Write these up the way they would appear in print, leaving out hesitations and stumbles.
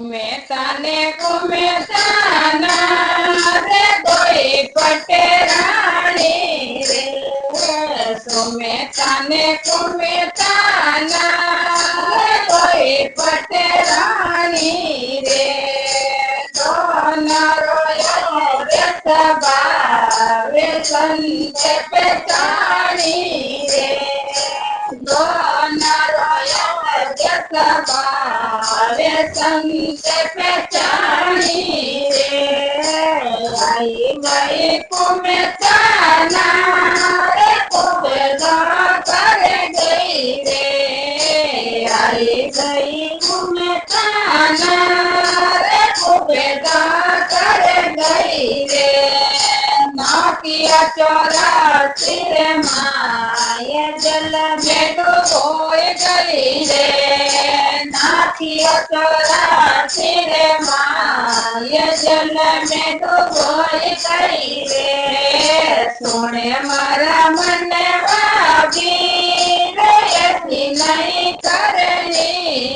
कुमेताना रे कोई पटेरानी रे कुमेताना रे कोई पटेरानी रे दोनों रे सबा वे संत पेचानी रे दोनों रे संत पेचानी रे आई गई कुमेताना रे कुबेदा कर गई रे आई गई कुमेताना रे कुबेदा कर गई रे नाकिया चोरा सिरे माए जल में डूबोए गई रे नाकिया चोरा सिरे माए जल में डूबोए गई रे सोने मारा मन वागी रे ऐसी नहीं करनी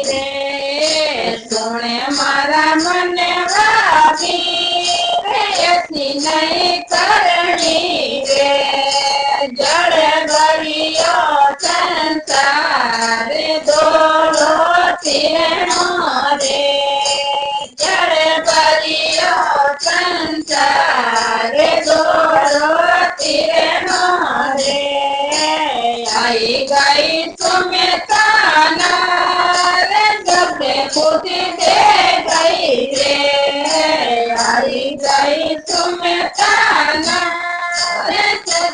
रे सोने मारा मन वागी ऐसी नहीं करनी रे जड़ बड़ियो संसार दोनों तीनों रे जड़ बड़ियो संसार दोनों तीनों रे आई गई तुम्हें ताना रे जब खुद दे गई रे आई गई तुम्हें ताना रे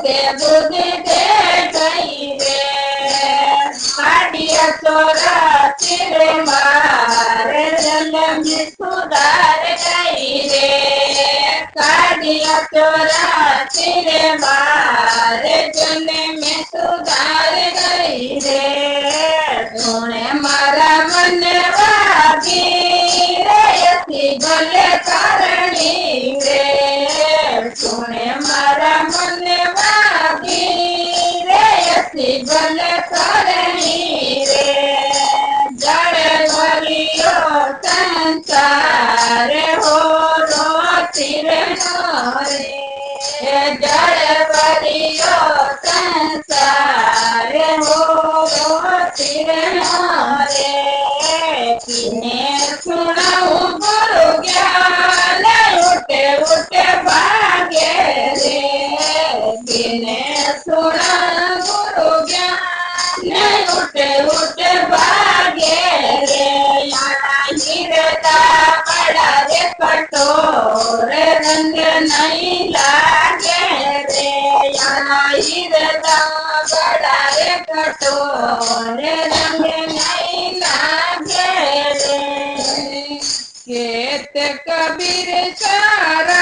दे बुद्ध दे गई रे काटिया चोरा तेरे मारे जल में सुधार गई रे काटिया चोरा तेरे मारे जल में सुधार गई रे तूने मारा मन वागी रे ऐसी भले करनी रे तूने मारा मन वागी रे ऐसी भले करनी रे जड़ भरियो संसार हो रोती रे जड़ भरियो संसार हो रोती रे किने सुनाऊं गुरु ज्ञान उठे उठे भागे रे किने सुना गुरु ज्ञान उठे उठे भागे रे गिरता बड़ा रे कठोर रंग नहीं लागे रे गिरता बड़ा रे कठोर रंग नहीं लागे रे खेत कबीर सारा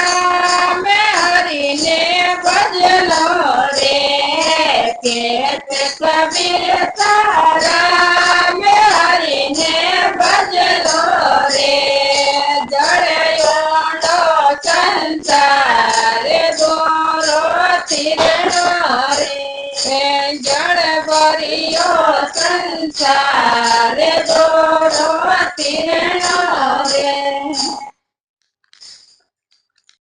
में हरि ने भजलो रे खेत कबीर सारा में हरि ने भजलो रे जड़ो संसार दोरो तीरो रे जड़ बरियो संसार दोरो तीरो रे